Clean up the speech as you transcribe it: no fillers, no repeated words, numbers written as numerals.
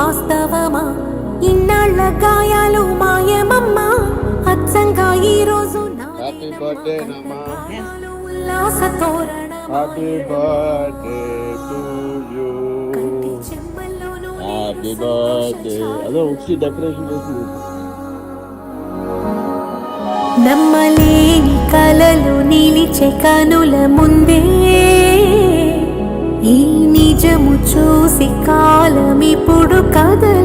వాస్తవమా? ఇన్నాళ్ళ గాయాలు మాయమమ్మా, అచ్చంగా ఈ రోజు హ్యాపీ బర్త్డే నమ్మా, ఉల్లాస తోరణమా. Happy birthday to you, happy birthday. అదే వచ్చి డెకరేషన్ చేసి నమ్మలేని కలలు నిలిచే కనుల ముందే, ఈ నిజము చూసి కాలం ఇప్పుడు కదలి